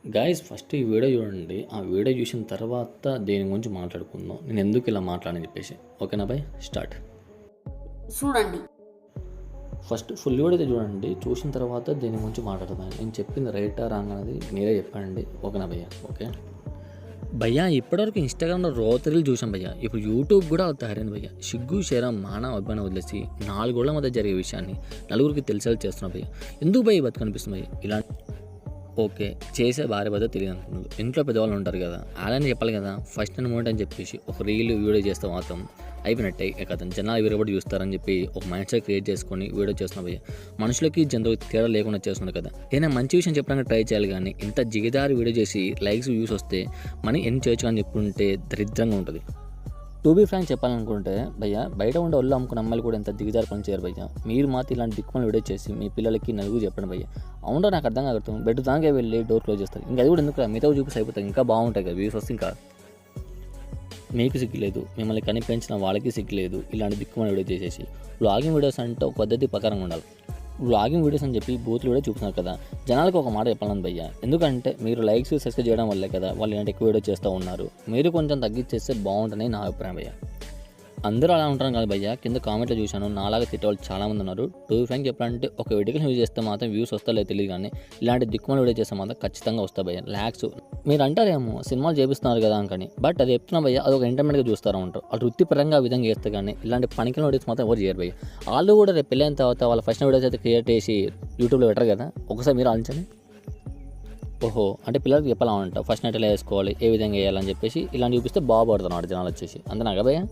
Guys first ఈ video చూడండి. ఆ వీడియో చూసిన తర్వాత దేని గురించి మాట్లాడుకుందాం. నేను ఎందుకు ఇలా మాట్లాడని చెప్పేసి. ఓకేనా బాయ్, స్టార్ట్. చూడండి. ఫస్ట్ ఫుల్ వీడియో అయితే చూడండి. చూసిన తర్వాత దేని గురించి మాట్లాడదాం. నేను చెప్పింది రైటా రాంగ్ అనేది మీరే చెప్పండి. ఓకేనా భయ్యా? ఓకే భయ్యా, ఇప్పటివరకు ఇన్స్టాగ్రామ్లో రోతరీలు చూసాం భయ్యా. ఇప్పుడు యూట్యూబ్ కూడా తయారైంది భయ్యా. సిగ్గు శరం మానవ అభిమానం వదిలేసి 4 గోళ్ల మధ్య జరిగే విషయాన్ని నలుగురికి తెలిసేలా చేస్తున్నాం భయ్యా. ఎందుకు భయ్య బతుకనిపిస్తుంది భయ్య ఇలా? ఓకే, చేసే భార్య భర్త తెలియదు అనుకున్నాడు. ఇంట్లో పెద్దవాళ్ళు ఉంటారు కదా, అలానే చెప్పాలి కదా. ఫస్ట్ అండ్ మూమెంట్ అని చెప్పేసి ఒక రీల్ వీడియో చేస్తే మాత్రం అయిపోయినట్టే కదా. జనాలు వీరబడి చూస్తారని చెప్పి ఒక మైండ్ సెట్ క్రియేట్ చేసుకొని వీడియో చేస్తున్నా భయ్య. మనుషులకి జంతువుకి తేడా లేకుండా చేస్తున్నారు కదా. ఏదైనా మంచి విషయం చెప్పడానికి ట్రై చేయాలి, కానీ ఇంత జిగిదారి వీడియో చేసి లైక్స్ వ్యూస్ వస్తే మనీ ఎన్ని చేయొచ్చు అని చెప్పుకుంటే దరిద్రంగా ఉంటుంది. టు బీ ఫ్రాంక్ చెప్పాలనుకుంటే భయ్య, బయట ఉండే ఒళ్ళు అమ్ముకున్న అమ్మాయిలు కూడా ఎంత దిగజారు పని చేయరు భయ్య. మీరు మాత్రం ఇలాంటి దిక్కుమని వీడియో చేసి మీ పిల్లలకి నలుగురు చెప్పండి భయ్య. అవునో నాకు అర్థం కాదు. బెడ్ దానికే వెళ్ళి డోర్ క్లోజ్ చేస్తారు. ఇంకా అది కూడా ఎందుకు మిగతా చూపిస్తే అయిపోతాయి, ఇంకా బాగుంటాయి కదా వ్యూస్ వస్తే. ఇంకా మీకు సిగ్గులేదు, మిమ్మల్ని కనిపించిన వాళ్ళకి సిగ్గులేదు. ఇలాంటి దిక్కుమని వీడియో చేసేసి వ్లాగింగ్ వీడియోస్ అంటే ఒక పద్ధతి ప్రకారంగా ఉండాలి. వ్లాగింగ్ వీడియోస్ అని చెప్పి బూతులు కూడా చూపిస్తున్నారు కదా. జనాలకు ఒక మాట చెప్పాలని భయ్య, ఎందుకంటే మీరు లైక్స్ సబ్స్క్రైబ్ చేయడం వల్లే కదా వాళ్ళు ఇలాంటి ఎక్కువ వీడియో చేస్తూ ఉన్నారు. మీరు కొంచెం తగ్గించేస్తే బాగుంటుందని నా అభిప్రాయం భయ్య. అందరూ అలా ఉంటారు కదా భయ్య. కింద కామెంట్లో చూశాను, నాలాగా తిట్టేవాళ్ళు చాలామంది ఉన్నారు. టు బీ ఫ్రాంక్ చెప్పాలంటే ఒక ఎడ్యుకేషన్ యూజ్ చేస్తే మాత్రం వ్యూస్ వస్తాయో తెలియదు, కానీ ఇలాంటి దిక్కుమల వీడియో చేస్తే మాత్రం ఖచ్చితంగా వస్తాయి భయ్య ల్యాక్స్. మీరు అంటారేమో సినిమాలు చేపిస్తున్నారు కదా అని, బట్ అది చెప్తున్నా భయ్య, అది ఒక ఎంటర్టైన్మెంట్గా చూస్తారు ఉంటారు. వాళ్ళు వృత్తిపరంగా ఆ విధంగా చేస్తే కానీ ఇలాంటి పనికి వీడియోస్ మాత్రం ఎవరు చేయరు భయ్య. వాళ్ళు కూడా రేపు పెళ్ళైన తర్వాత వాళ్ళ ఫస్ట్ వీడియోస్ అయితే క్రియేట్ చేసి యూట్యూబ్లో పెట్టరు కదా. ఒకసారి మీరు ఆలోచించండి. ఓహో, అంటే పిల్లలకి చెప్పాలంట ఫస్ట్ నైట్ ఎలా వేసుకోవాలి, ఏ విధంగా వేయాలని చెప్పేసి ఇలాంటి చూపిస్తే బాగుపడుతున్నాడు జనాలు వచ్చేసి. అంతేనా భయ్య?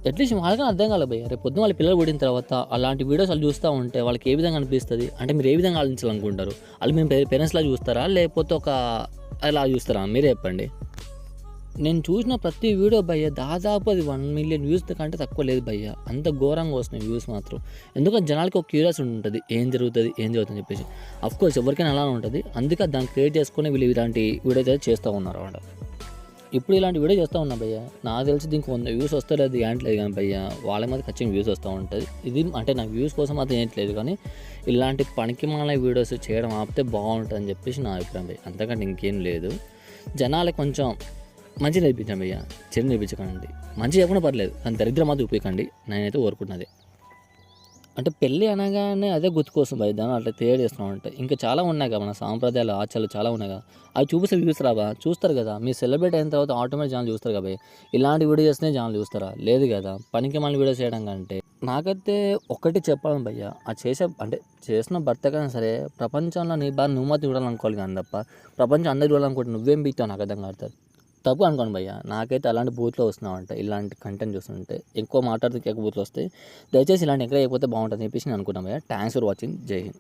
అట్లీస్ట్ వాళ్ళకి అర్థం కాలేదు భయ్య. రేపు పొద్దున వాళ్ళ పిల్లలు పుట్టిన తర్వాత అలాంటి వీడియోస్ వాళ్ళు చూస్తూ ఉంటే వాళ్ళకి ఏ విధంగా అనిపిస్తుంది అంటే మీరు ఏ విధంగా ఆలోచించాలనుకుంటారు? వాళ్ళు మేము పేరెంట్స్లా చూస్తారా లేకపోతే ఒక అలా చూస్తారా? మీరే చెప్పండి. నేను చూసిన ప్రతి వీడియో భయ్య దాదాపు అది 1 మిలియన్ వ్యూస్ కంటే తక్కువ లేదు భయ్య. అంత ఘోరంగా వస్తున్నాయి వ్యూస్ మాత్రం. ఎందుకంటే జనాలకి ఒక క్యూరియాసిటీ ఉంటుంది, ఏం జరుగుతుంది చెప్పేసి. అఫ్కోర్స్ ఎవరికైనా అలానే ఉంటుంది. అందుకే దాన్ని క్రియేట్ చేసుకుని వీళ్ళు ఇలాంటి వీడియోస్ అయితే చేస్తూ ఉన్నారు అన్నమాట. ఇప్పుడు ఇలాంటి వీడియో చేస్తూ ఉన్నా భయ్య. నాకు తెలిసి దీనికి 100 వ్యూస్ వస్తలేదు ఏంటలేదు కానీ భయ్య, వాళ్ళ మీద ఖచ్చితంగా వ్యూస్ వస్తూ ఉంటుంది. ఇది అంటే నాకు వ్యూస్ కోసం మాత్రం ఏంట్లేదు, కానీ ఇలాంటి పనికిమాల వీడియోస్ చేయడం ఆపితే బాగుంటుంది అని చెప్పేసి నా అభిప్రాయం భయ్య. అంతకంటే ఇంకేం లేదు. జనాలకు కొంచెం మంచి నేర్పించాను భయ్య, చెడు నేర్పించకండి. మంచి చెప్పకుండా పర్లేదు, కానీ దరిద్రం మాత్రం ఉపయోగండి. నేనైతే కోరుకుంటున్నది. అంటే పెళ్ళి అనగానే అదే గుర్తుకోసం భయ్య, దాన్ని అట్లా తయారు చేస్తున్నాం. అంటే ఇంకా చాలా ఉన్నాయి కదా మన సాంప్రదాయాలు, ఆచారాలు చాలా ఉన్నాయి కదా. అవి చూపిస్తే వ్యూస్ రావా? చూస్తారు కదా. మీరు సెలబ్రేట్ అయిన తర్వాత ఆటోమేటిక్ జనాలు చూస్తారు కదా భయ్య. ఇలాంటి వీడియో చేస్తేనే జనాలు చూస్తారా? లేదు కదా. పనికి మళ్ళీ వీడియో చేయడం కంటే నాకైతే ఒకటి చెప్పాలి భయ్య, ఆ చేసిన భర్త కన్నా సరే ప్రపంచంలో నీ బాగా నువ్వు మాత్రం చూడాలనుకోవాలి కానీ తప్ప ప్రపంచం అందరూ చూడాలనుకుంటే నువ్వేం బీతావు నాకు అర్థం కాదు. తప్పు అనుకోండి భయ్య. నాకైతే అలాంటి బూత్లో వస్తున్నామంటే ఇలాంటి కంటెంట్ చూస్తుంటే ఎక్కువ మాట్లాడితే ఎక్కువ బూత్లో వస్తే దయచేసి ఇలాంటి ఎంకరేజ్ అయిపోతే బాగుంటుంది అని చెప్పేసి నేను అనుకున్నాను భయ్య. Thanks for watching. జై హింద్.